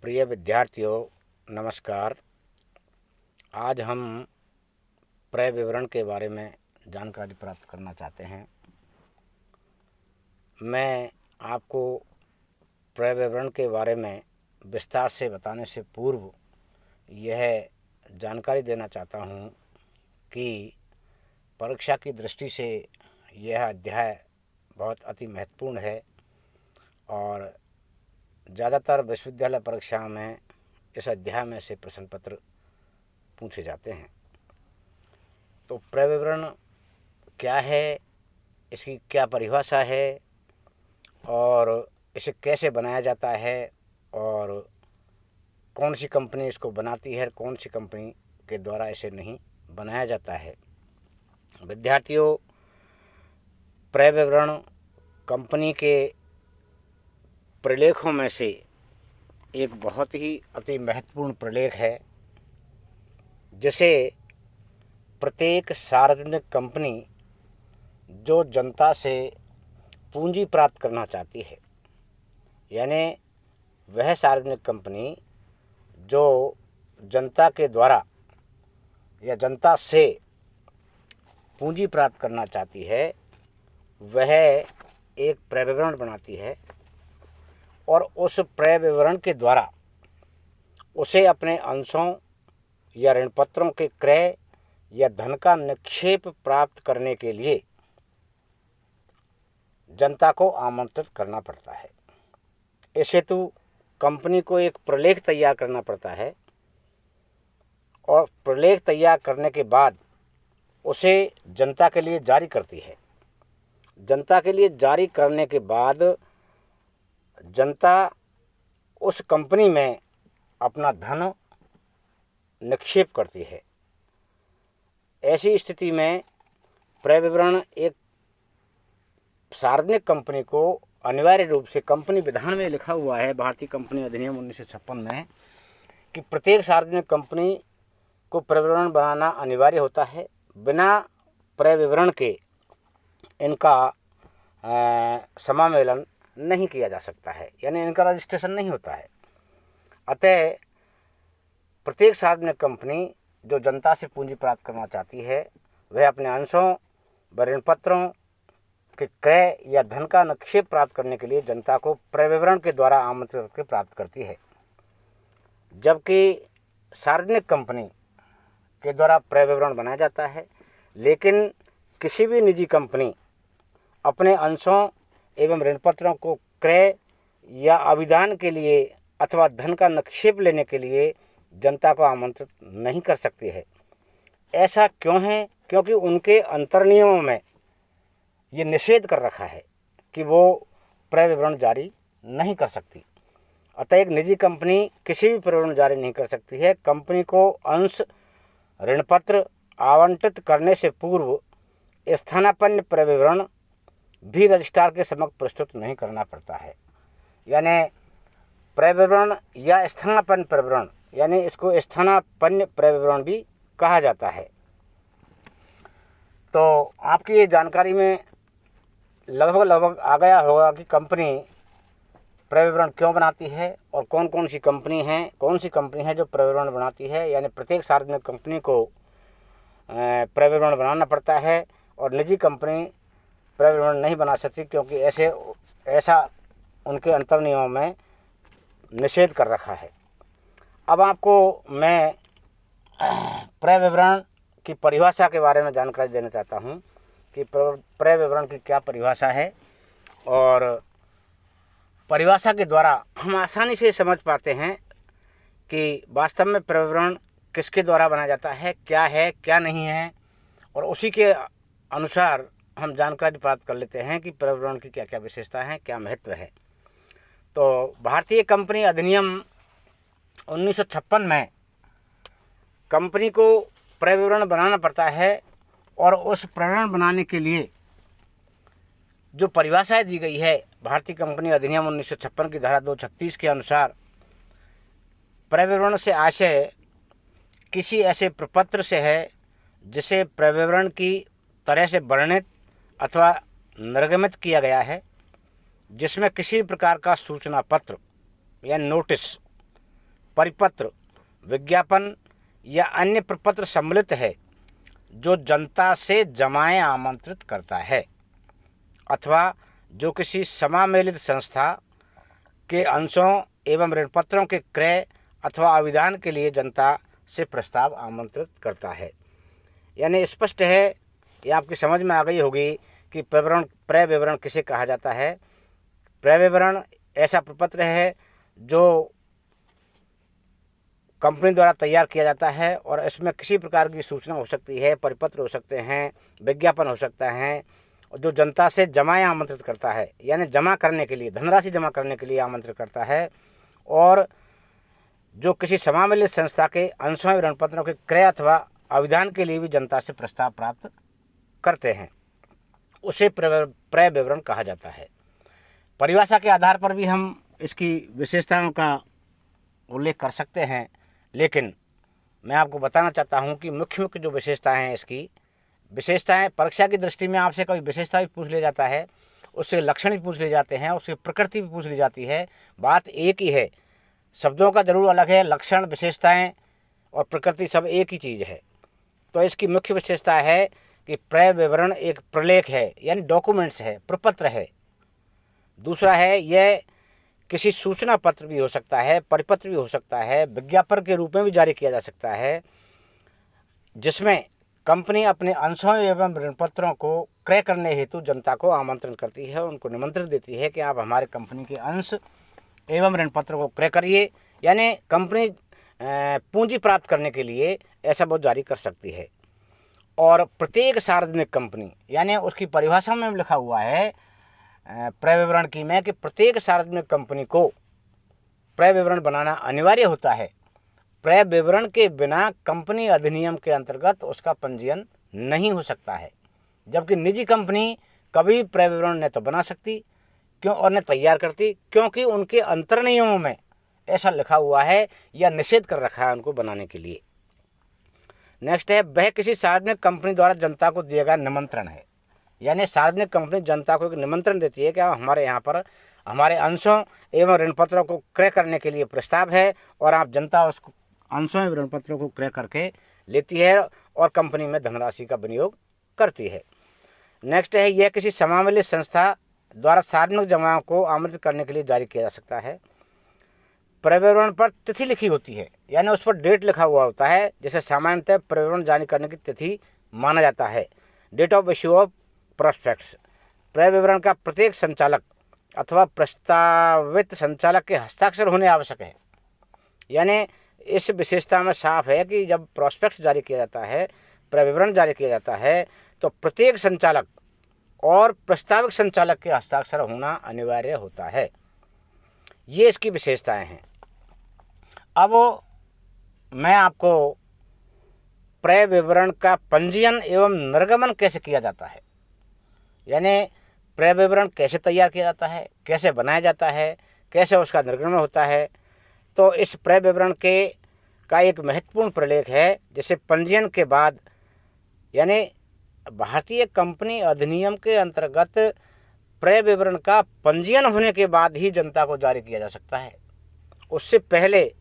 प्रिय विद्यार्थियों, नमस्कार। आज हम क्रय विवरण के बारे में जानकारी प्राप्त करना चाहते हैं। मैं आपको क्रय विवरण के बारे में विस्तार से बताने से पूर्व यह जानकारी देना चाहता हूँ कि परीक्षा की दृष्टि से यह अध्याय बहुत अति महत्वपूर्ण है और ज़्यादातर विश्वविद्यालय परीक्षाओं में इस अध्याय में से प्रश्न पत्र पूछे जाते हैं। तो क्रय विवरण क्या है, इसकी क्या परिभाषा है और इसे कैसे बनाया जाता है और कौन सी कंपनी इसको बनाती है, कौन सी कंपनी के द्वारा इसे नहीं बनाया जाता है। विद्यार्थियों, क्रय विवरण कंपनी के प्रलेखों में से एक बहुत ही अति महत्वपूर्ण प्रलेख है, जिसे प्रत्येक सार्वजनिक कंपनी जो जनता से पूंजी प्राप्त करना चाहती है, यानी वह सार्वजनिक कंपनी जो जनता के द्वारा या जनता से पूंजी प्राप्त करना चाहती है, वह एक क्रय विवरण बनाती है और उस क्रय विवरण के द्वारा उसे अपने अंशों या ऋण पत्रों के क्रय या धन का निक्षेप प्राप्त करने के लिए जनता को आमंत्रित करना पड़ता है। इस हेतु कंपनी को एक प्रलेख तैयार करना पड़ता है और प्रलेख तैयार करने के बाद उसे जनता के लिए जारी करती है। जनता के लिए जारी करने के बाद जनता उस कंपनी में अपना धन निक्षेप करती है। ऐसी स्थिति में क्रय विवरण एक सार्वजनिक कंपनी को अनिवार्य रूप से कंपनी विधान में लिखा हुआ है, भारतीय कंपनी अधिनियम 1956 में, कि प्रत्येक सार्वजनिक कंपनी को क्रय विवरण बनाना अनिवार्य होता है। बिना क्रय विवरण के इनका समामेलन नहीं किया जा सकता है, यानी इनका रजिस्ट्रेशन नहीं होता है। अतः प्रत्येक सार्वजनिक कंपनी जो जनता से पूंजी प्राप्त करना चाहती है, वह अपने अंशों व ऋण पत्रों के क्रय या धन का निक्षेप प्राप्त करने के लिए जनता को क्रय विवरण के द्वारा आमंत्रित करके प्राप्त करती है। जबकि सार्वजनिक कंपनी के द्वारा क्रय विवरण बनाया जाता है, लेकिन किसी भी निजी कंपनी अपने अंशों एवं ऋण पत्रों को क्रय या अभिदान के लिए अथवा धन का निक्षेप लेने के लिए जनता को आमंत्रित नहीं कर सकती है। ऐसा क्यों है? क्योंकि उनके अंतर्नियमों में ये निषेध कर रखा है कि वो क्रय विवरण जारी नहीं कर सकती। अतः एक निजी कंपनी किसी भी क्रय विवरण जारी नहीं कर सकती है। कंपनी को अंश ऋण पत्र आवंटित करने से पूर्व स्थानापन्न क्रय विवरण भी रजिस्ट्रार के समक्ष प्रस्तुत नहीं करना पड़ता है। यानी क्रय विवरण या स्थानापन्न क्रय विवरण, यानी इसको स्थानापन्न क्रय विवरण भी कहा जाता है। तो आपकी ये जानकारी में लगभग आ गया होगा कि कंपनी क्रय विवरण क्यों बनाती है और कौन कौन सी कंपनी है जो क्रय विवरण बनाती है। यानी प्रत्येक सार्वजनिक कंपनी को क्रय विवरण बनाना पड़ता है और निजी कंपनी क्रय विवरण नहीं बना सकती, क्योंकि ऐसा उनके अंतर्नियमों में निषेध कर रखा है। अब आपको मैं क्रय विवरण की परिभाषा के बारे में जानकारी देना चाहता हूँ कि क्रय विवरण की क्या परिभाषा है, और परिभाषा के द्वारा हम आसानी से समझ पाते हैं कि वास्तव में क्रय विवरण किसके द्वारा बनाया जाता है क्या नहीं है, और उसी के अनुसार हम जानकारी प्राप्त कर लेते हैं कि क्रय विवरण की क्या क्या विशेषता है, क्या महत्व है। तो भारतीय कंपनी अधिनियम 1956 में कंपनी को क्रय विवरण बनाना पड़ता है और उस क्रय विवरण बनाने के लिए जो परिभाषाएं दी गई है भारतीय कंपनी अधिनियम 1956 की धारा 236 के अनुसार, क्रय विवरण से आशय किसी ऐसे प्रपत्र से है जिसे क्रय विवरण की तरह से वर्णित अथवा निर्गमित किया गया है, जिसमें किसी प्रकार का सूचना पत्र या नोटिस परिपत्र, विज्ञापन या अन्य प्रपत्र सम्मिलित है जो जनता से जमाएं आमंत्रित करता है, अथवा जो किसी समामेलित संस्था के अंशों एवं ऋणपत्रों के क्रय अथवा आविदान के लिए जनता से प्रस्ताव आमंत्रित करता है। यानी स्पष्ट है, ये आपकी समझ में आ गई होगी कि क्रय विवरण किसे कहा जाता है। क्रय विवरण ऐसा प्रपत्र है जो कंपनी द्वारा तैयार किया जाता है और इसमें किसी प्रकार की सूचना हो सकती है, परिपत्र हो सकते हैं, विज्ञापन हो सकता है, जो जनता से जमाएं आमंत्रित करता है, यानी जमा करने के लिए, धनराशि जमा करने के लिए आमंत्रित करता है, और जो किसी समामेलित संस्था के अंशों एवं ऋणपत्रों के क्रय अथवा आविदान के लिए भी जनता से प्रस्ताव प्राप्त करते हैं, उसे क्रय विवरण कहा जाता है। परिभाषा के आधार पर भी हम इसकी विशेषताओं का उल्लेख कर सकते हैं, लेकिन मैं आपको बताना चाहता हूं कि मुख्य मुख्य जो विशेषताएं हैं, इसकी विशेषताएं परीक्षा की दृष्टि में आपसे कभी विशेषता भी पूछ लिया जाता है, उससे लक्षण भी पूछ लिए जाते हैं, उसकी प्रकृति भी पूछ ली जाती है। बात एक ही है, शब्दों का जरूर अलग है, लक्षण, विशेषताएं और प्रकृति सब एक ही चीज़ है। तो इसकी मुख्य विशेषता है कि क्रय विवरण एक प्रलेख है, यानी डॉक्यूमेंट्स है, प्रपत्र है। दूसरा है, यह किसी सूचना पत्र भी हो सकता है, परिपत्र भी हो सकता है, विज्ञापन के रूप में भी जारी किया जा सकता है, जिसमें कंपनी अपने अंशों एवं ऋणपत्रों को क्रय करने हेतु जनता को आमंत्रण करती है, उनको निमंत्रण देती है कि आप हमारे कंपनी के अंश एवं ऋणपत्रों को क्रय करिए। यानी कंपनी पूंजी प्राप्त करने के लिए ऐसा बहुत जारी कर सकती है। और प्रत्येक सार्वजनिक कंपनी, यानी उसकी परिभाषा में लिखा हुआ है क्रय विवरण की में कि प्रत्येक सार्वजनिक कंपनी को क्रय विवरण बनाना अनिवार्य होता है। क्रय विवरण के बिना कंपनी अधिनियम के अंतर्गत उसका पंजीयन नहीं हो सकता है, जबकि निजी कंपनी कभी क्रय विवरण न तो बना सकती क्यों और न तैयार करती, क्योंकि उनके अंतर्नियमों में ऐसा लिखा हुआ है या निषेध कर रखा है उनको बनाने के लिए। नेक्स्ट है, वह किसी सार्वजनिक कंपनी द्वारा जनता को दिया गया निमंत्रण है। यानी सार्वजनिक कंपनी जनता को एक निमंत्रण देती है कि आप हमारे यहाँ पर हमारे अंशों एवं ऋणपत्रों को क्रय करने के लिए प्रस्ताव है, और आप जनता उस अंशों एवं ऋणपत्रों को क्रय करके लेती है और कंपनी में धनराशि का विनियोग करती है। नेक्स्ट है, यह किसी समामेलित संस्था द्वारा सार्वजनिक जमाओं को आमंत्रित करने के लिए जारी किया जा सकता है। क्रय विवरण पर तिथि लिखी होती है, यानी उस पर डेट लिखा हुआ होता है, जैसे सामान्यतः क्रय विवरण जारी करने की तिथि माना जाता है। Date of issue of prospectus. क्रय विवरण का प्रत्येक संचालक अथवा प्रस्तावित संचालक के हस्ताक्षर होने आवश्यक है। यानी इस विशेषता में साफ है कि जब प्रोस्पेक्ट्स जारी किया जाता है, क्रय विवरण जारी किया जाता है, तो प्रत्येक संचालक और प्रस्तावित संचालक के हस्ताक्षर होना अनिवार्य होता है। ये इसकी विशेषताएं हैं। अब मैं आपको क्रय विवरण का पंजीयन एवं निर्गमन कैसे किया जाता है, यानी क्रय विवरण कैसे तैयार किया जाता है, कैसे बनाया जाता है, कैसे उसका निर्गमन होता है, तो इस क्रय विवरण का एक महत्वपूर्ण प्रलेख है, जिसे पंजीयन के बाद, यानी भारतीय कंपनी अधिनियम के अंतर्गत क्रय विवरण का पंजीयन होने के बाद ही जनता को जारी किया जा सकता है। उससे पहले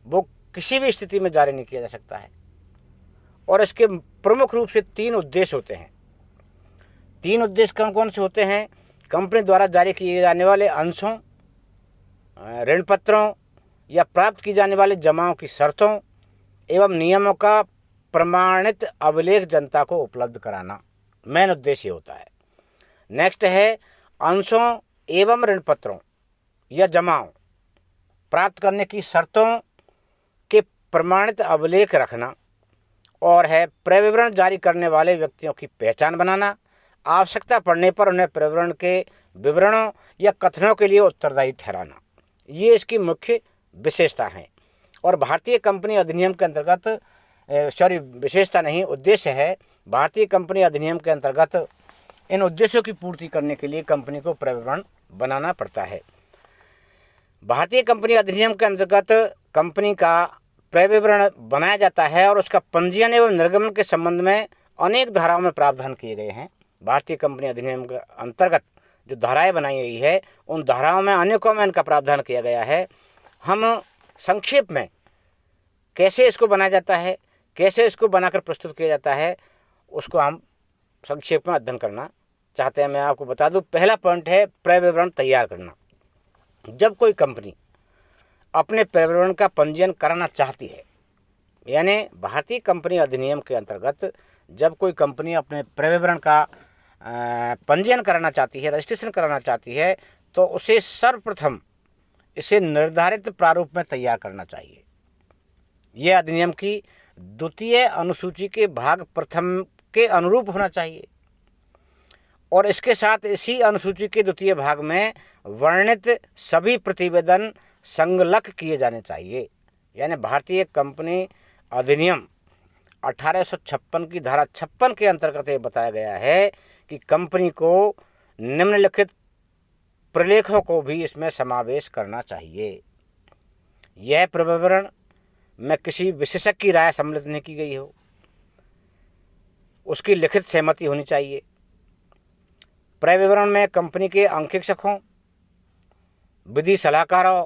वो किसी भी स्थिति में जारी नहीं किया जा सकता है। और इसके प्रमुख रूप से 3 उद्देश्य होते हैं। 3 उद्देश्य कौन कौन से होते हैं? कंपनी द्वारा जारी किए जाने वाले अंशों, ऋणपत्रों या प्राप्त की जाने वाले जमाओं की शर्तों एवं नियमों का प्रमाणित अभिलेख जनता को उपलब्ध कराना, मेन उद्देश्य होता है। नेक्स्ट है, अंशों एवं ऋणपत्रों या जमाओं प्राप्त करने की शर्तों के प्रमाणित अभिलेख रखना, और है क्रय विवरण जारी करने वाले व्यक्तियों की पहचान बनाना, आवश्यकता पड़ने पर उन्हें क्रय विवरण के विवरणों या कथनों के लिए उत्तरदायी ठहराना। ये इसकी मुख्य विशेषता है। और भारतीय कंपनी अधिनियम के अंतर्गत, विशेषता नहीं, उद्देश्य है। भारतीय कंपनी अधिनियम के अंतर्गत इन उद्देश्यों की पूर्ति करने के लिए कंपनी को क्रय विवरण बनाना पड़ता है। भारतीय कंपनी अधिनियम के अंतर्गत कंपनी का क्रय विवरण बनाया जाता है और उसका पंजीयन एवं निर्गमन के संबंध में अनेक धाराओं में प्रावधान किए गए हैं। भारतीय कंपनी अधिनियम के अंतर्गत जो धाराएं बनाई गई है, उन धाराओं में अनेकों में इनका प्रावधान किया गया है। हम संक्षेप में कैसे इसको बनाया जाता है, कैसे इसको बनाकर प्रस्तुत किया जाता है, उसको हम संक्षेप में अध्ययन करना चाहते हैं। मैं आपको बता दूं, पहला पॉइंट है क्रय विवरण तैयार करना। जब कोई कंपनी अपने क्रय विवरण का पंजीयन कराना चाहती है, यानी भारतीय कंपनी अधिनियम के अंतर्गत जब कोई कंपनी अपने क्रय विवरण का पंजीयन कराना चाहती है, रजिस्ट्रेशन कराना चाहती है, तो उसे सर्वप्रथम इसे निर्धारित प्रारूप में तैयार करना चाहिए। यह अधिनियम की द्वितीय अनुसूची के भाग प्रथम के अनुरूप होना चाहिए और इसके साथ इसी अनुसूची के द्वितीय भाग में वर्णित सभी प्रतिवेदन संलग्न किए जाने चाहिए। यानी भारतीय कंपनी अधिनियम 1856 की धारा 56 के अंतर्गत ये बताया गया है कि कंपनी को निम्नलिखित प्रलेखों को भी इसमें समावेश करना चाहिए। यह प्रविवरण में किसी विशेषज्ञ की राय सम्मिलित नहीं की गई हो, उसकी लिखित सहमति होनी चाहिए। क्रय विवरण में कंपनी के अंकेक्षकों, विधि सलाहकारों,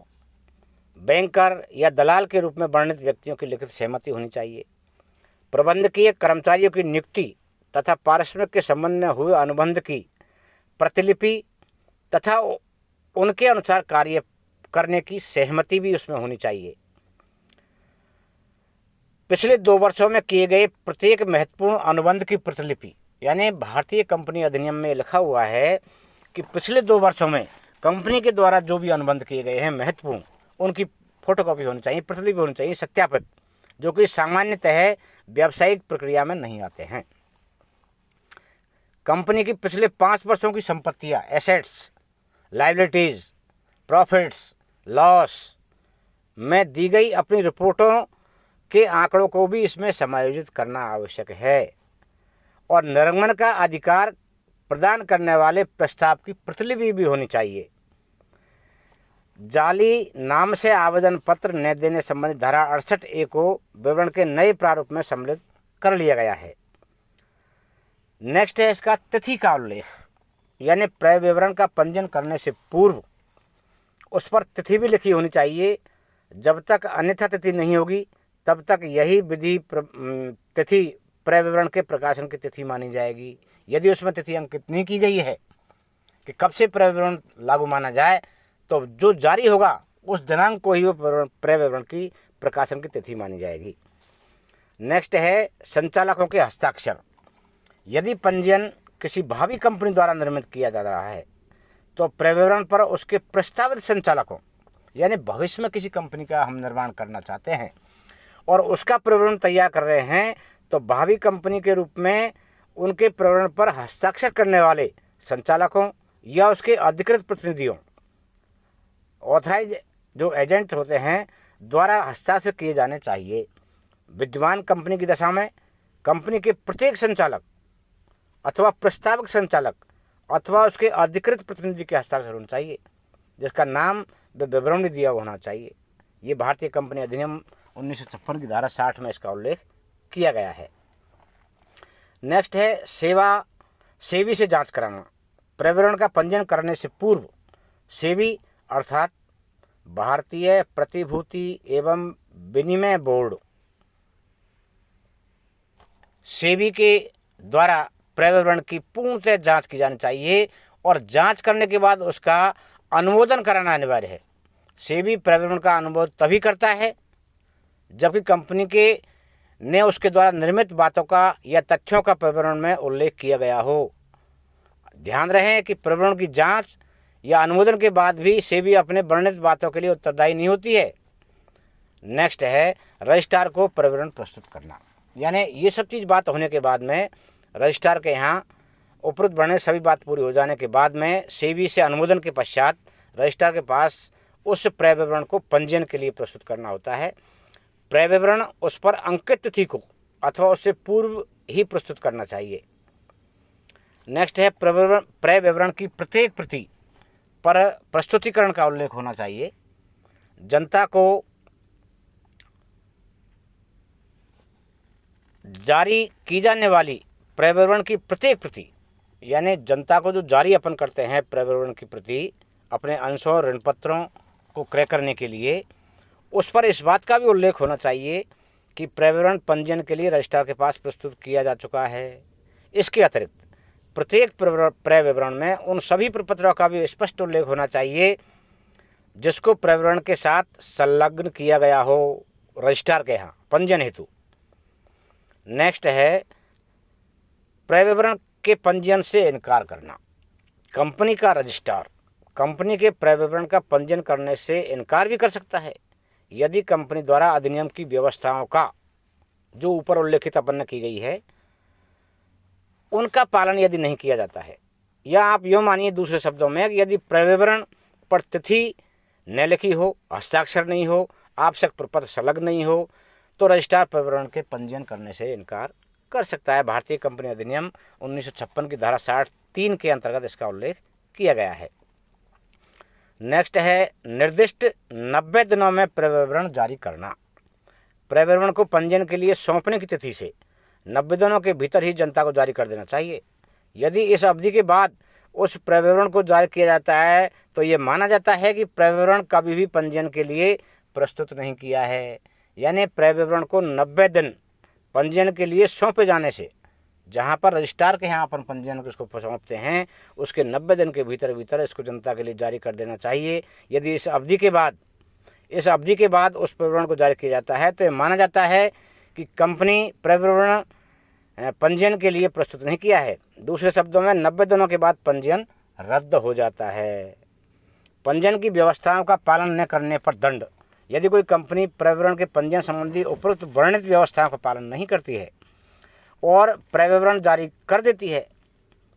बैंकर या दलाल के रूप में वर्णित व्यक्तियों की लिखित सहमति होनी चाहिए। प्रबंधकीय कर्मचारियों की नियुक्ति तथा पारिश्रमिक के संबंध में हुए अनुबंध की प्रतिलिपि तथा उनके अनुसार कार्य करने की सहमति भी उसमें होनी चाहिए। पिछले 2 वर्षों में किए गए प्रत्येक महत्वपूर्ण अनुबंध की प्रतिलिपि, यानी भारतीय कंपनी अधिनियम में लिखा हुआ है कि पिछले 2 वर्षों में कंपनी के द्वारा जो भी अनुबंध किए गए हैं महत्वपूर्ण, उनकी फोटोकॉपी होनी चाहिए, प्रतिलिपि होनी चाहिए, सत्यापित, जो कि सामान्यतः व्यावसायिक प्रक्रिया में नहीं आते हैं। कंपनी की पिछले 5 वर्षों की संपत्तियां, एसेट्स, लायबिलिटीज, प्रॉफिट्स, लॉस में दी गई अपनी रिपोर्टों के आंकड़ों को भी इसमें समायोजित करना आवश्यक है और निर्गमन का अधिकार प्रदान करने वाले प्रस्ताव की प्रतिलिपि भी होनी चाहिए। जाली नाम से आवेदन पत्र न देने संबंधी धारा 68A को विवरण के नए प्रारूप में सम्मिलित कर लिया गया है। नेक्स्ट है इसका तिथि का उल्लेख, यानी क्रय विवरण का पंजीयन करने से पूर्व उस पर तिथि भी लिखी होनी चाहिए। जब तक अन्यथा तिथि नहीं होगी तब तक यही विधि तिथि क्रय विवरण के प्रकाशन की तिथि मानी जाएगी। यदि उसमें तिथि अंकित नहीं की गई है कि कब से क्रय विवरण लागू माना जाए, तो जो जारी होगा उस दिनांक को ही वो क्रय विवरण की प्रकाशन की तिथि मानी जाएगी। नेक्स्ट है संचालकों के हस्ताक्षर। यदि पंजीयन किसी भावी कंपनी द्वारा निर्मित किया जा रहा है तो क्रय विवरण पर उसके प्रस्तावित संचालकों, यानी भविष्य में किसी कंपनी का हम निर्माण करना चाहते हैं और उसका प्रविवरण तैयार कर रहे हैं, तो भावी कंपनी के रूप में उनके प्रविवरण पर हस्ताक्षर करने वाले संचालकों या उसके अधिकृत प्रतिनिधियों, ऑथराइज जो एजेंट होते हैं, द्वारा हस्ताक्षर किए जाने चाहिए। विद्यमान कंपनी की दशा में कंपनी के प्रत्येक संचालक अथवा प्रस्तावक संचालक अथवा उसके अधिकृत प्रतिनिधि के हस्ताक्षर होना चाहिए, जिसका नाम व विवरण दिया होना चाहिए। ये भारतीय कंपनी अधिनियम 1956 की धारा 60 में इसका उल्लेख किया गया है। नेक्स्ट है सेबी से जांच कराना। क्रय विवरण का पंजीयन करने से पूर्व सेबी अर्थात भारतीय प्रतिभूति एवं विनिमय बोर्ड, सेबी के द्वारा क्रय विवरण की पूर्णतः जांच की जानी चाहिए और जांच करने के बाद उसका अनुमोदन कराना अनिवार्य है। सेबी क्रय विवरण का अनुमोदन तभी करता है जबकि कंपनी के ने उसके द्वारा निर्मित बातों का या तथ्यों का प्रविवरण में उल्लेख किया गया हो। ध्यान रहे कि प्रविवरण की जांच या अनुमोदन के बाद भी सेबी अपने वर्णित बातों के लिए उत्तरदायी नहीं होती है। नेक्स्ट है रजिस्ट्रार को प्रविवरण प्रस्तुत करना, यानी ये सब चीज़ बात होने के बाद में रजिस्ट्रार के यहाँ उपरोक्त वर्णित सभी बात पूरी हो जाने के बाद में सेबी से अनुमोदन के पश्चात रजिस्ट्रार के पास उस क्रय विवरण को पंजीयन के लिए प्रस्तुत करना होता है। क्रय विवरण उस पर अंकित तिथि को अथवा उससे पूर्व ही प्रस्तुत करना चाहिए। नेक्स्ट है क्रय विवरण की प्रत्येक प्रति पर प्रस्तुतिकरण का उल्लेख होना चाहिए। जनता को जारी की जाने वाली क्रय विवरण की प्रत्येक प्रति, यानी जनता को जो जारी अपन करते हैं क्रय विवरण की प्रति अपने अंशों ऋण पत्रों को क्रय करने के लिए, उस पर इस बात का भी उल्लेख होना चाहिए कि क्रय विवरण पंजीयन के लिए रजिस्ट्रार के पास प्रस्तुत किया जा चुका है। इसके अतिरिक्त प्रत्येक क्रय विवरण में उन सभी प्रपत्रों का भी स्पष्ट उल्लेख होना चाहिए जिसको क्रय विवरण के साथ संलग्न किया गया हो रजिस्ट्रार के यहाँ पंजीयन हेतु। नेक्स्ट है क्रय विवरण के पंजीयन से इनकार करना। कंपनी का रजिस्ट्रार कंपनी के क्रय विवरण का पंजीयन करने से इनकार भी कर सकता है यदि कंपनी द्वारा अधिनियम की व्यवस्थाओं का जो ऊपर उल्लेखित अपन ने की गई है उनका पालन यदि नहीं किया जाता है, या आप यूँ मानिए दूसरे शब्दों में यदि क्रय विवरण पर तिथि न लिखी हो, हस्ताक्षर नहीं हो, आवश्यक प्रपत्र संलग्न नहीं हो, तो रजिस्ट्रार क्रय विवरण के पंजीयन करने से इनकार कर सकता है। भारतीय कंपनी अधिनियम 1956 की धारा 63 के अंतर्गत इसका उल्लेख किया गया है। नेक्स्ट है निर्दिष्ट 90 दिनों में क्रय विवरण जारी करना। क्रय विवरण को पंजीयन के लिए सौंपने की तिथि से 90 दिनों के भीतर ही जनता को जारी कर देना चाहिए। यदि इस अवधि के बाद उस क्रय विवरण को जारी किया जाता है तो ये माना जाता है कि क्रय विवरण कभी भी पंजीयन के लिए प्रस्तुत नहीं किया है। यानी क्रय विवरण को 90 दिन पंजीयन के लिए सौंपे जाने से, जहाँ पर रजिस्ट्रार के यहाँ अपन पंजीयन को सौंपते हैं, उसके 90 दिन के भीतर इसको जनता के लिए जारी कर देना चाहिए। यदि इस अवधि के बाद उस विवरण को जारी किया जाता है तो ये माना जाता है कि कंपनी क्रय विवरण पंजीयन के लिए प्रस्तुत नहीं किया है। दूसरे शब्दों में 90 दिनों के बाद पंजीयन रद्द हो जाता है। पंजीयन की व्यवस्थाओं का पालन न करने पर दंड। यदि कोई कंपनी क्रय विवरण के पंजीयन संबंधी उपरोक्त वर्णित व्यवस्थाओं का पालन नहीं करती है और क्रय विवरण जारी कर देती है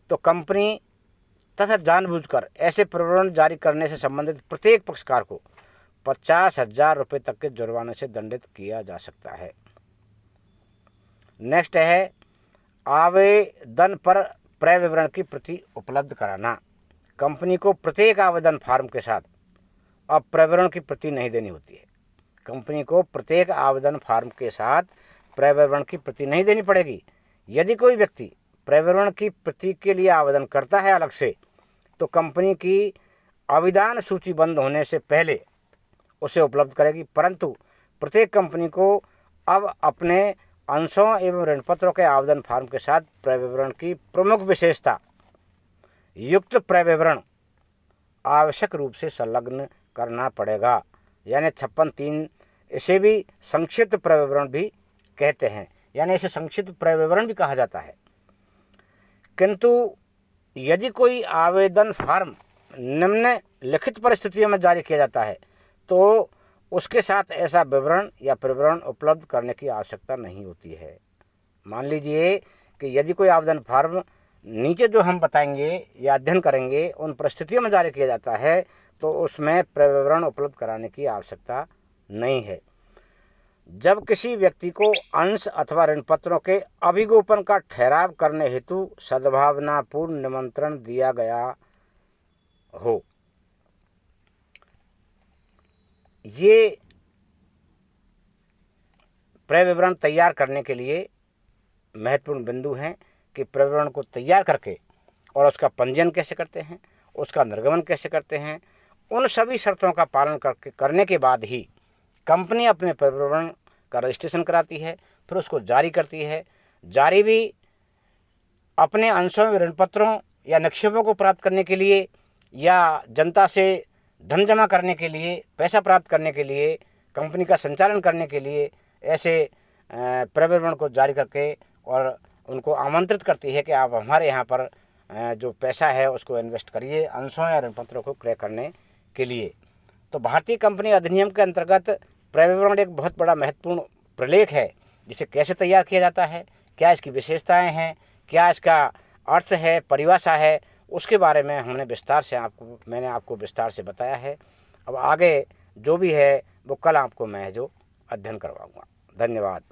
तो कंपनी तथा जानबूझकर ऐसे विवरण जारी करने से संबंधित प्रत्येक पक्षकार को 50,000 रुपये तक के जुर्माने से दंडित किया जा सकता है। नेक्स्ट है आवेदन पर क्रय विवरण की प्रति उपलब्ध कराना। कंपनी को प्रत्येक आवेदन फॉर्म के साथ अब क्रय विवरण की प्रति नहीं देनी होती है। कंपनी को प्रत्येक आवेदन फॉर्म के साथ क्रय विवरण की प्रति नहीं देनी पड़ेगी। यदि कोई व्यक्ति क्रय विवरण की प्रति के लिए आवेदन करता है अलग से, तो कंपनी की अविदान सूची बंद होने से पहले उसे उपलब्ध करेगी, परंतु प्रत्येक कंपनी को अब अपने अंशों एवं ऋणपत्रों के आवेदन फॉर्म के साथ क्रय विवरण की प्रमुख विशेषता युक्त क्रय विवरण आवश्यक रूप से संलग्न करना पड़ेगा। यानी 56(3) इसे भी संक्षिप्त क्रय विवरण भी कहते हैं, यानी इसे संक्षिप्त क्रय विवरण भी कहा जाता है। किंतु यदि कोई आवेदन फॉर्म निम्नलिखित परिस्थितियों में जारी किया जाता है तो उसके साथ ऐसा विवरण या प्रविवरण उपलब्ध करने की आवश्यकता नहीं होती है। मान लीजिए कि यदि कोई आवेदन फॉर्म नीचे जो हम बताएंगे या अध्ययन करेंगे उन परिस्थितियों में जारी किया जाता है तो उसमें प्रविवरण उपलब्ध कराने की आवश्यकता नहीं है। जब किसी व्यक्ति को अंश अथवा ऋणपत्रों के अभिगोपन का ठहराव करने हेतु सद्भावनापूर्ण निमंत्रण दिया गया हो, ये क्रय विवरण तैयार करने के लिए महत्वपूर्ण बिंदु हैं कि क्रय विवरण को तैयार करके और उसका पंजीयन कैसे करते हैं, उसका निर्गमन कैसे करते हैं, उन सभी शर्तों का पालन करने के बाद ही कंपनी अपने क्रय विवरण का रजिस्ट्रेशन कराती है, फिर उसको जारी करती है। जारी भी अपने अंशों में ऋणपत्रों या निक्षेपों को प्राप्त करने के लिए या जनता से धन जमा करने के लिए, पैसा प्राप्त करने के लिए, कंपनी का संचालन करने के लिए ऐसे क्रय विवरण को जारी करके और उनको आमंत्रित करती है कि आप हमारे यहाँ पर जो पैसा है उसको इन्वेस्ट करिए अंशों या ऋणपत्रों को क्रय करने के लिए। तो भारतीय कंपनी अधिनियम के अंतर्गत क्रय विवरण एक बहुत बड़ा महत्वपूर्ण प्रलेख है, जिसे कैसे तैयार किया जाता है, क्या इसकी विशेषताएं हैं, क्या इसका अर्थ है, परिभाषा है, उसके बारे में मैंने आपको विस्तार से बताया है। अब आगे जो भी है वो कल आपको मैं जो अध्ययन करवाऊँगा। धन्यवाद।